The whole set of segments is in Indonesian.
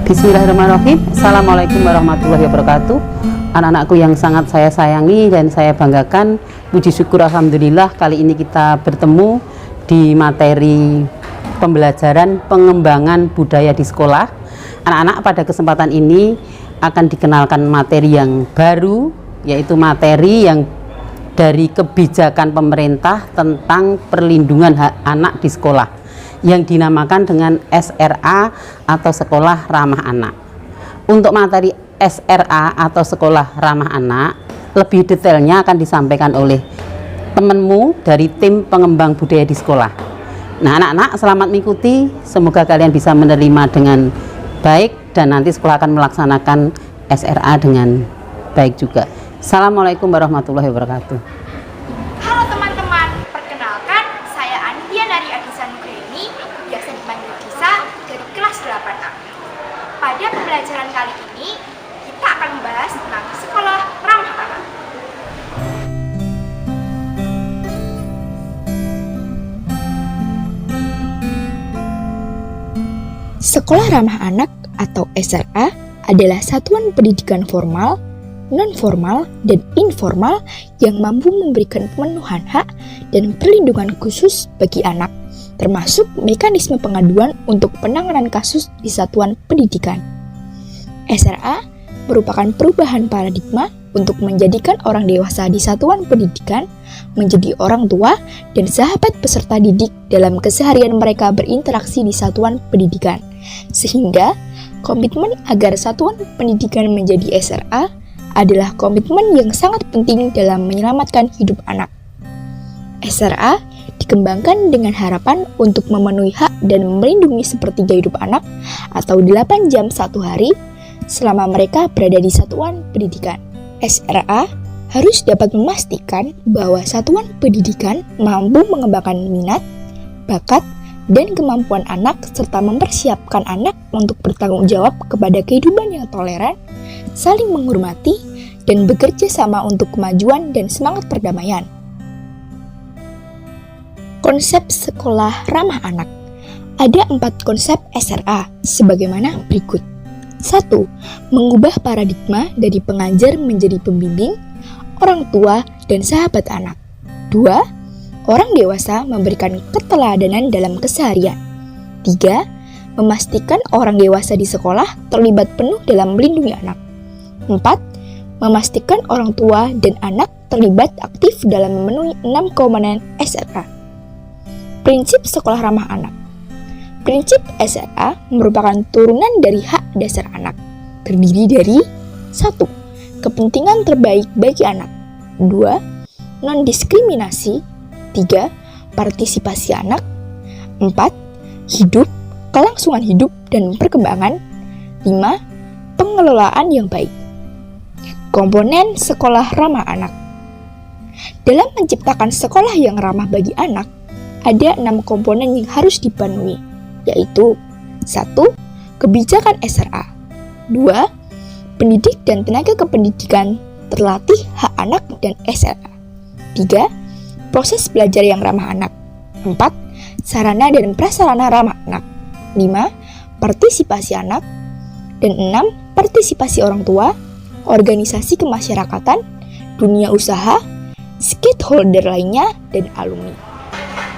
Bismillahirrahmanirrahim. Assalamualaikum warahmatullahi wabarakatuh. Anak-anakku yang sangat saya sayangi dan saya banggakan, puji syukur alhamdulillah kali ini kita bertemu di materi pembelajaran pengembangan budaya di sekolah. Anak-anak pada kesempatan ini akan dikenalkan materi yang baru, yaitu materi yang dari kebijakan pemerintah tentang perlindungan hak anak di sekolah yang dinamakan dengan SRA atau Sekolah Ramah Anak. Untuk materi SRA atau Sekolah Ramah Anak, lebih detailnya akan disampaikan oleh temanmu dari tim pengembang budaya di sekolah. Nah, anak-anak selamat mengikuti, semoga kalian bisa menerima dengan baik dan nanti sekolah akan melaksanakan SRA dengan baik juga. Assalamualaikum warahmatullahi wabarakatuh. Halo teman-teman, perkenalkan saya Anidia Nari Adisa Nugraini, biasa dipanggil Disa, dari kelas 8A. Pada pembelajaran kali ini, kita akan membahas tentang sekolah ramah anak. Sekolah Ramah Anak atau SRA adalah satuan pendidikan formal, non-formal, dan informal yang mampu memberikan pemenuhan hak dan perlindungan khusus bagi anak, termasuk mekanisme pengaduan untuk penanganan kasus di satuan pendidikan. SRA merupakan perubahan paradigma untuk menjadikan orang dewasa di satuan pendidikan menjadi orang tua dan sahabat peserta didik dalam keseharian mereka berinteraksi di satuan pendidikan, sehingga komitmen agar satuan pendidikan menjadi SRA adalah komitmen yang sangat penting dalam menyelamatkan hidup anak. SRA dikembangkan dengan harapan untuk memenuhi hak dan melindungi sepertiga hidup anak atau 8 jam satu hari selama mereka berada di satuan pendidikan. SRA harus dapat memastikan bahwa satuan pendidikan mampu mengembangkan minat, bakat, dan kemampuan anak serta mempersiapkan anak untuk bertanggung jawab kepada kehidupan yang toleran, saling menghormati, dan bekerja sama untuk kemajuan dan semangat perdamaian. Konsep sekolah ramah anak. Ada 4 konsep SRA sebagaimana berikut. 1. Mengubah paradigma dari pengajar menjadi pembimbing, orang tua, dan sahabat anak. 2. Orang dewasa memberikan keteladanan dalam keseharian. 3. Memastikan orang dewasa di sekolah terlibat penuh dalam melindungi anak. 4. Memastikan orang tua dan anak terlibat aktif dalam memenuhi 6 komponen SRA. Prinsip sekolah ramah anak. Prinsip SRA merupakan turunan dari hak dasar anak, terdiri dari 1. Kepentingan terbaik bagi anak. 2. Non-diskriminasi. 3. Partisipasi anak. 4. Hidup, kelangsungan hidup dan perkembangan. 5. Pengelolaan yang baik. Komponen sekolah ramah anak. Dalam menciptakan sekolah yang ramah bagi anak, ada 6 komponen yang harus dipenuhi, yaitu 1. Kebijakan SRA. 2. Pendidik dan tenaga kependidikan terlatih hak anak dan SRA. 3. Proses belajar yang ramah anak. 4. Sarana dan prasarana ramah anak. 5. Partisipasi anak. Dan 6. Partisipasi orang tua, organisasi kemasyarakatan, dunia usaha, stakeholder lainnya, dan alumni.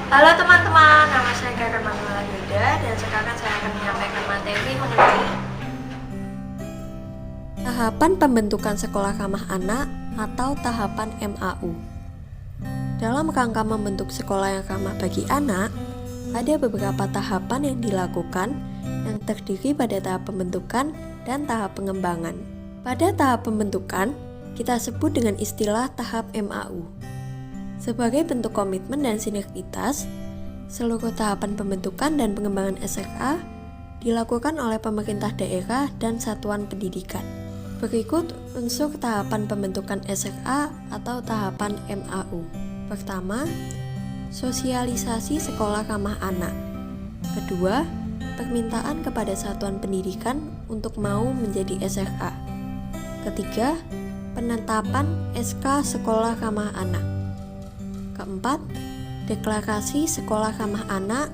Halo teman-teman, nama saya Kakak Manuela Yuda dan sekarang saya akan menyampaikan materi mengenai tahapan pembentukan sekolah ramah anak atau tahapan MAU. Dalam rangka membentuk sekolah yang ramah bagi anak, ada beberapa tahapan yang dilakukan yang terdiri pada tahap pembentukan dan tahap pengembangan. Pada tahap pembentukan, kita sebut dengan istilah tahap MAU. Sebagai bentuk komitmen dan sinergitas, seluruh tahapan pembentukan dan pengembangan SRA dilakukan oleh pemerintah daerah dan satuan pendidikan. Berikut unsur tahapan pembentukan SRA atau tahapan MAU. Pertama, sosialisasi sekolah ramah anak. Kedua, permintaan kepada satuan pendidikan untuk mau menjadi SRA. Ketiga, penetapan SK Sekolah Ramah Anak. Keempat, deklarasi sekolah ramah anak.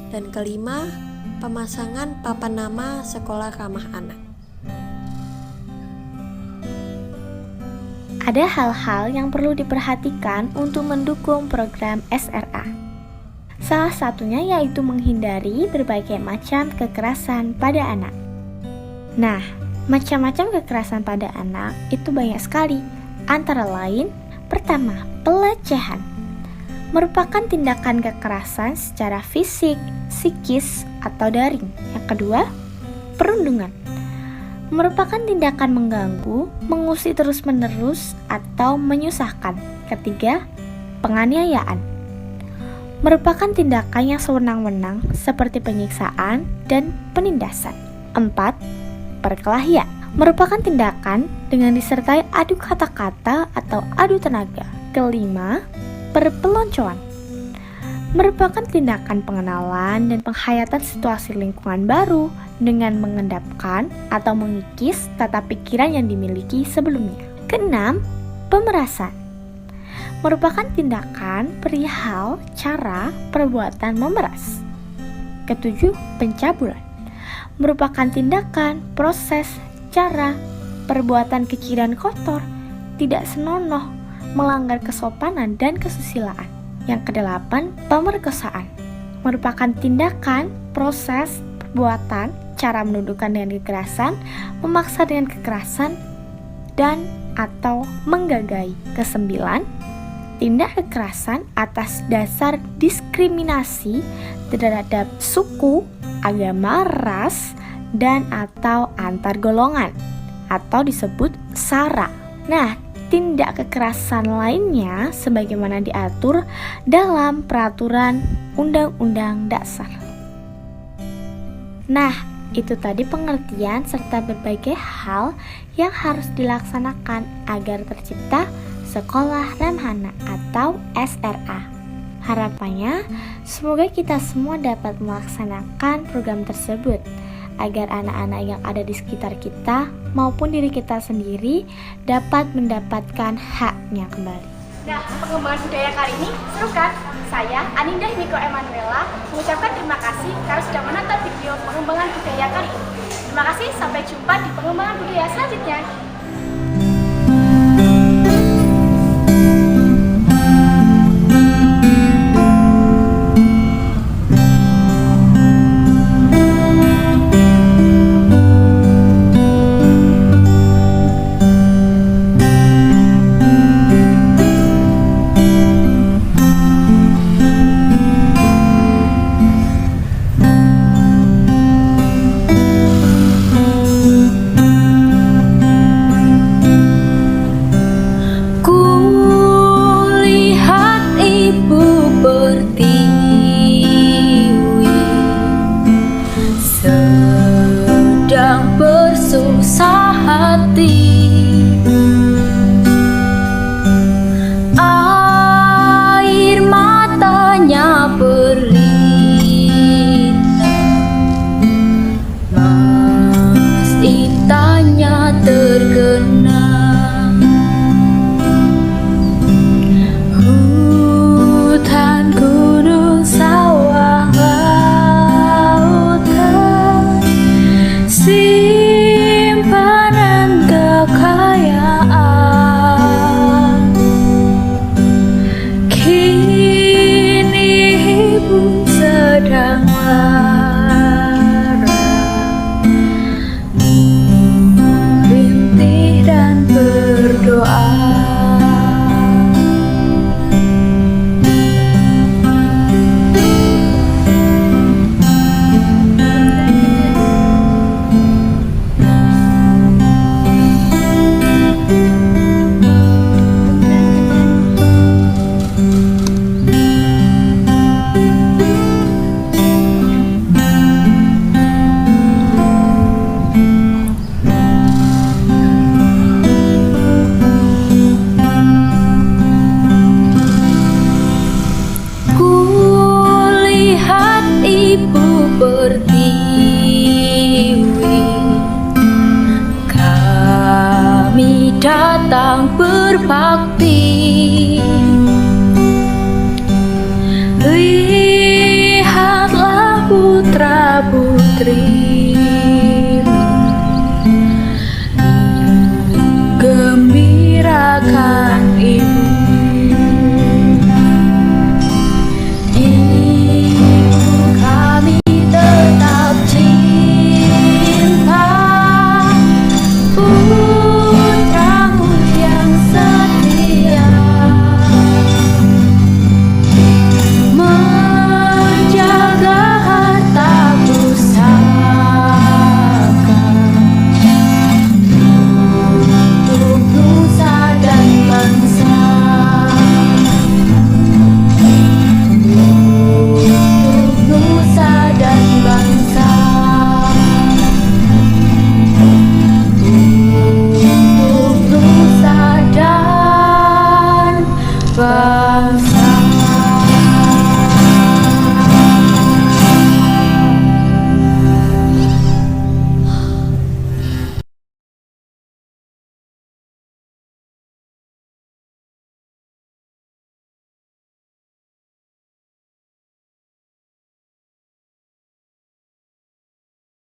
Dan kelima, Pemasangan papan nama sekolah ramah anak. Ada hal-hal yang perlu diperhatikan untuk mendukung program SRA. Salah satunya yaitu menghindari berbagai macam kekerasan pada anak. Nah, macam-macam kekerasan pada anak itu banyak sekali. Antara lain, pertama, pelecehan. Merupakan tindakan kekerasan secara fisik, psikis, atau daring. Yang kedua, perundungan. Merupakan tindakan mengganggu, mengusik terus-menerus, atau menyusahkan. Ketiga, penganiayaan. Merupakan tindakan yang sewenang-wenang seperti penyiksaan dan penindasan. 4. Perkelahian. Merupakan tindakan dengan disertai adu kata-kata atau adu tenaga. Kelima, perpeloncoan. Merupakan tindakan pengenalan dan penghayatan situasi lingkungan baru dengan mengendapkan atau mengikis tata pikiran yang dimiliki sebelumnya. Keenam, pemerasan. Merupakan tindakan perihal cara perbuatan memeras. Ketujuh, pencabulan. Merupakan tindakan, proses, cara, perbuatan keji dan kotor, tidak senonoh, melanggar kesopanan dan kesusilaan. Yang kedelapan, pemerkosaan. Merupakan tindakan, proses, perbuatan, cara menundukkan dengan kekerasan, memaksa dengan kekerasan, dan atau menggagai. Kesembilan, tindak kekerasan atas dasar diskriminasi terhadap suku, agama, ras, dan atau antar golongan atau disebut SARA. Nah, tindak kekerasan lainnya sebagaimana diatur dalam Peraturan Undang-Undang Dasar. Nah, itu tadi pengertian serta berbagai hal yang harus dilaksanakan agar tercipta Sekolah Ramah Anak atau SRA. Harapannya, semoga kita semua dapat melaksanakan program tersebut agar anak-anak yang ada di sekitar kita maupun diri kita sendiri dapat mendapatkan haknya kembali. Nah, pengembangan budaya kali ini seru kan? Saya, Anindah Miko Emanuela, mengucapkan terima kasih karena sudah menonton video pengembangan budaya kali ini. Terima kasih, sampai jumpa di pengembangan budaya selanjutnya. Bersusah hati, air matanya berlinang, mas intanya tergenang, hutan, gunung, sawah, lautan, simpanan kekayaan, kini ibu sedang lara, merintih dan berdoa. Pertiwi, kami datang berbakti. Lihatlah putra-putri putri